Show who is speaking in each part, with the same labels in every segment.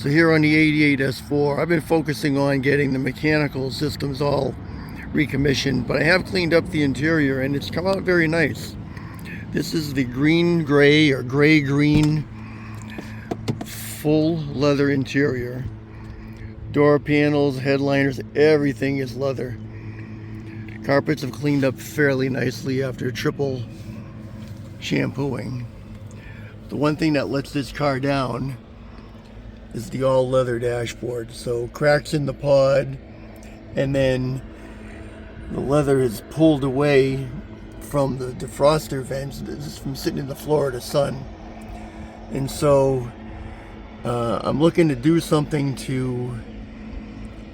Speaker 1: So here on the 88 S4, I've been focusing on getting the mechanical systems all recommissioned, but I have cleaned up the interior and it's come out very nice. This is the green gray or gray green full leather interior. Door panels, headliners, everything is leather. Carpets have cleaned up fairly nicely after triple shampooing. The one thing that lets this car down is the all leather dashboard. So cracks in the pod, and then the leather is pulled away from the defroster vents. This is from sitting in the Florida sun. And so I'm looking to do something to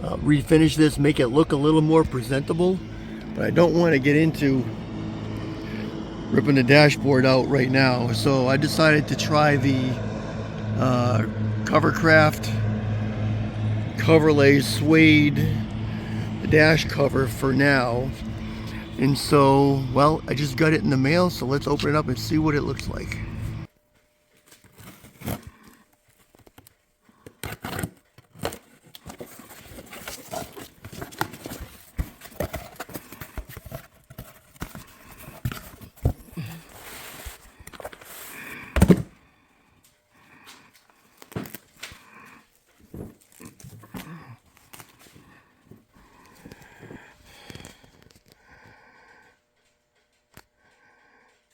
Speaker 1: refinish this, make it look a little more presentable, but I don't want to get into ripping the dashboard out right now. So I decided to try the Covercraft Coverlay suede dash cover for now. And so, well, I just got it in the mail, so let's open it up and see what it looks like.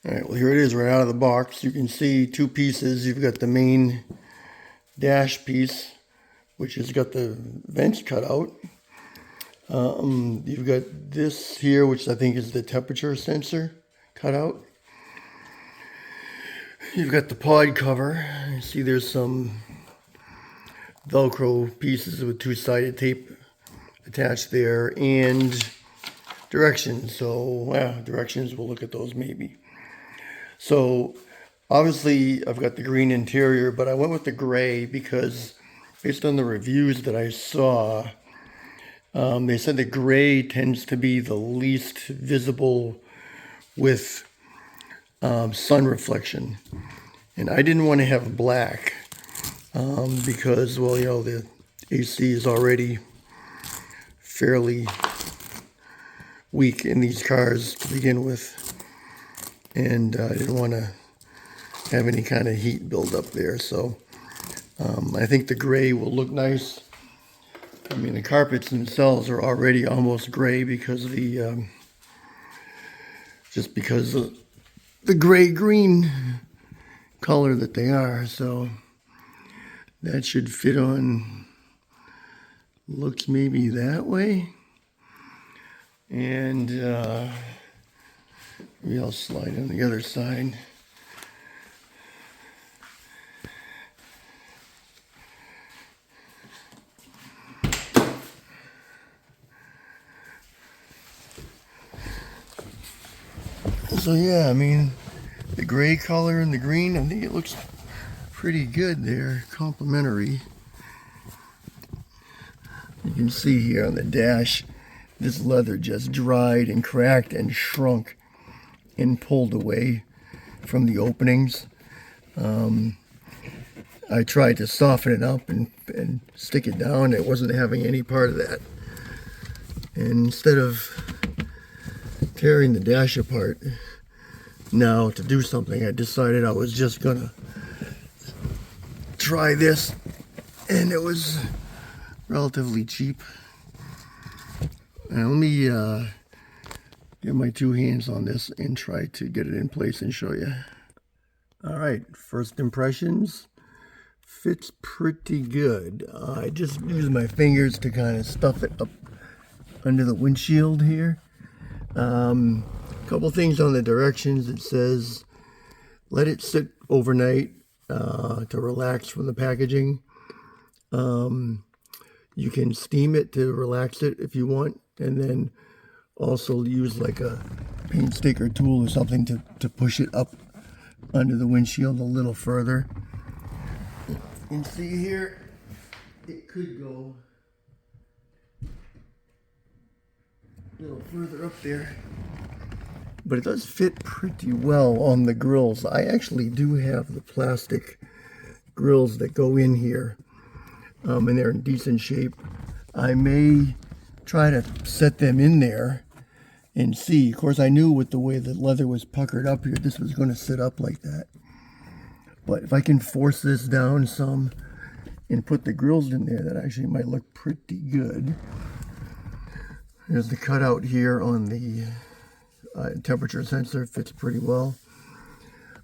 Speaker 1: Alright, well here it is right out of the box. You can see two pieces. You've got the main dash piece, which has got the vents cut out. You've got this here, which I think is the temperature sensor cut out. You've got the pod cover. You see there's some Velcro pieces with two-sided tape attached there, and directions. So, directions, we'll look at those maybe. So obviously I've got the green interior, but I went with the gray because based on the reviews that I saw, they said the gray tends to be the least visible with sun reflection. And I didn't want to have black because, well, you know, the AC is already fairly weak in these cars to begin with. And I didn't want to have any kind of heat build up there. So I think the gray will look nice. I mean, the carpets themselves are already almost gray because of the, just because of the gray-green color that they are. So that should fit on, looks maybe that way. And maybe I'll slide on the other side. So yeah, I mean, the gray color and the green, I think it looks pretty good there, complementary. You can see here on the dash, this leather just dried and cracked and shrunk and pulled away from the openings. I tried to soften it up and stick it down. It wasn't having any part of that. And instead of tearing the dash apart now to do something, I decided I was just gonna try this, and it was relatively cheap. Now let me get my two hands on this and try to get it in place and show you. All right, first impressions. Fits pretty good. I just use my fingers to kind of stuff it up under the windshield here. Couple things on the directions. It says let it sit overnight to relax from the packaging. You can steam it to relax it if you want, and then also use like a paint sticker tool or something to push it up under the windshield a little further. You can see here it could go a little further up there, but it does fit pretty well on the grills. I actually do have the plastic grills that go in here. and they're in decent shape. I may try to set them in there and see. Of course, I knew with the way the leather was puckered up here, this was going to sit up like that. But if I can force this down some and put the grills in there, that actually might look pretty good. There's the cutout here on the temperature sensor, fits pretty well.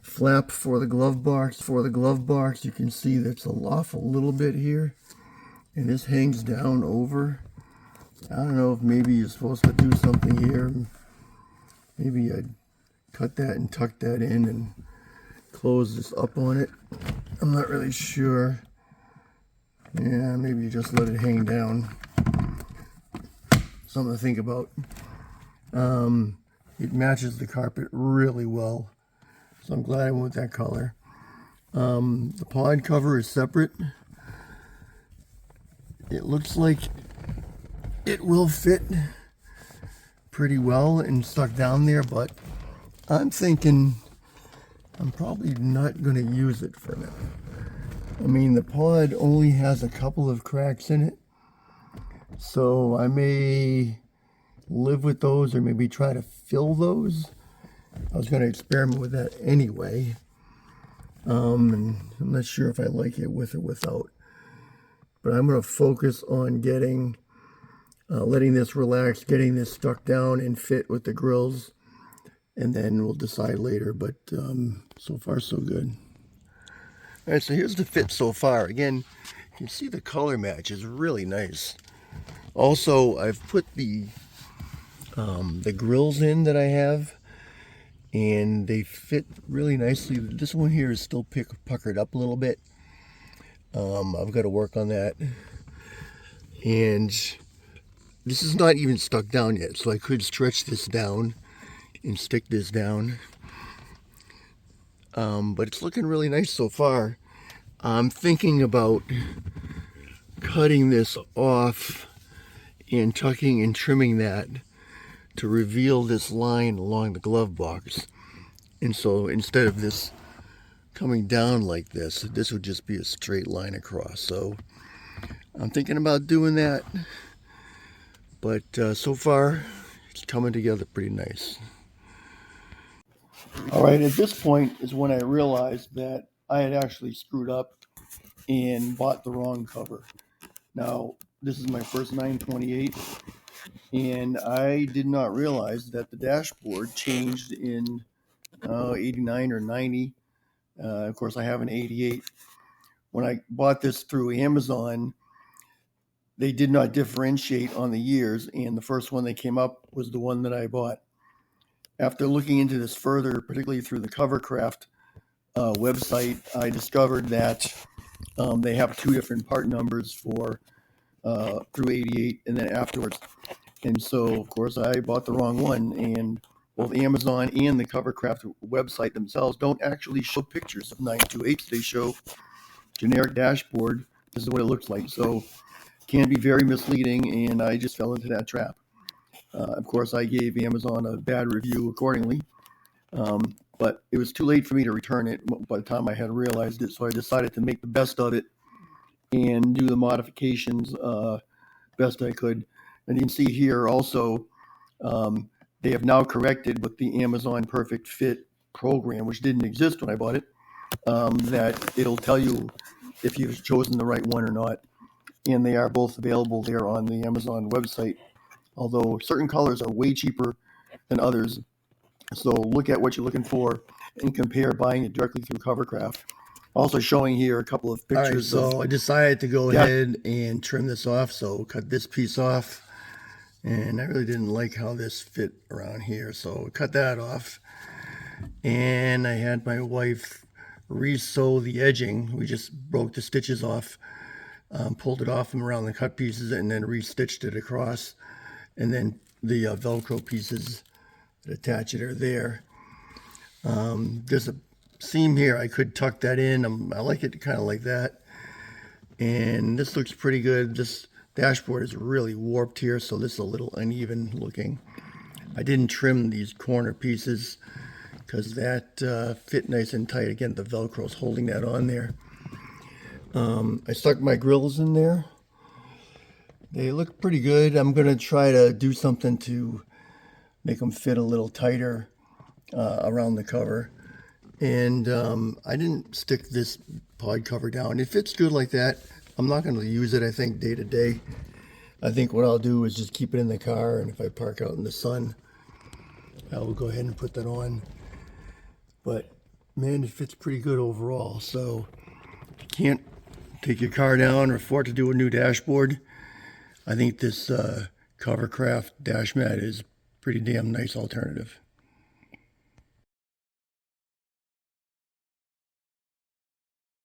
Speaker 1: Flap for the glove box. You can see that's off a little bit here, and this hangs down over. I don't know if maybe you're supposed to do something here. Maybe I'd cut that and tuck that in and close this up on it. I'm not really sure. Yeah, maybe you just let it hang down. Something to think about. It matches the carpet really well, so I'm glad I went with that color. The pod cover is separate. It looks like it will fit pretty well and stuck down there, but I'm thinking I'm probably not going to use it for now. I mean, the pod only has a couple of cracks in it, so I may live with those or maybe try to fill those. I was going to experiment with that anyway, and I'm not sure if I like it with or without, but I'm going to focus on getting letting this relax, getting this stuck down and fit with the grills, and then we'll decide later. But so far so good. All right, so here's the fit so far. Again, you can see the color match is really nice. Also, I've put the grills in that I have, and they fit really nicely. This one here is still puckered up a little bit. I've got to work on that. And this is not even stuck down yet, so I could stretch this down and stick this down. But it's looking really nice so far. I'm thinking about cutting this off and tucking and trimming that to reveal this line along the glove box. And so instead of this coming down like this, this would just be a straight line across. So I'm thinking about doing that, but so far it's coming together pretty nice. All right, at this point is when I realized that I had actually screwed up and bought the wrong cover. Now, this is my first 928, and I did not realize that the dashboard changed in 89 or 90. Of course, I have an 88. When I bought this through Amazon, they did not differentiate on the years, and the first one that came up was the one that I bought. After looking into this further, particularly through the Covercraft website, I discovered that they have two different part numbers for through 88 and then afterwards. And so, of course, I bought the wrong one, and both Amazon and the Covercraft website themselves don't actually show pictures of 928s. They show generic dashboard. This is what it looks like. So can be very misleading, and I just fell into that trap. Of course, I gave Amazon a bad review accordingly, but it was too late for me to return it by the time I had realized it, so I decided to make the best of it and do the modifications best I could. And you can see here also, they have now corrected with the Amazon Perfect Fit program, which didn't exist when I bought it, that it'll tell you if you've chosen the right one or not. And they are both available there on the Amazon website, although certain colors are way cheaper than others. So look at what you're looking for and compare buying it directly through Covercraft. Also showing here a couple of pictures. All right, so I decided to go ahead and trim this off. So cut this piece off, and I really didn't like how this fit around here, so cut that off. And I had my wife re-sew the edging. We just broke the stitches off, pulled it off from around the cut pieces, and then re-stitched it across. And then the Velcro pieces that attach it are there. There's a seam here. I could tuck that in. I like it kind of like that. And this looks pretty good. This dashboard is really warped here, so this is a little uneven looking. I didn't trim these corner pieces because that fit nice and tight. Again, the Velcro is holding that on there. I stuck my grills in there. They look pretty good. I'm going to try to do something to make them fit a little tighter around the cover. And I didn't stick this pod cover down. It fits good like that. I'm not going to use it, I think, day to day. I think what I'll do is just keep it in the car, and if I park out in the sun, I will go ahead and put that on. But man, it fits pretty good overall. So if you can't take your car down or afford to do a new dashboard, I think this Covercraft Dashmat is a pretty damn nice alternative.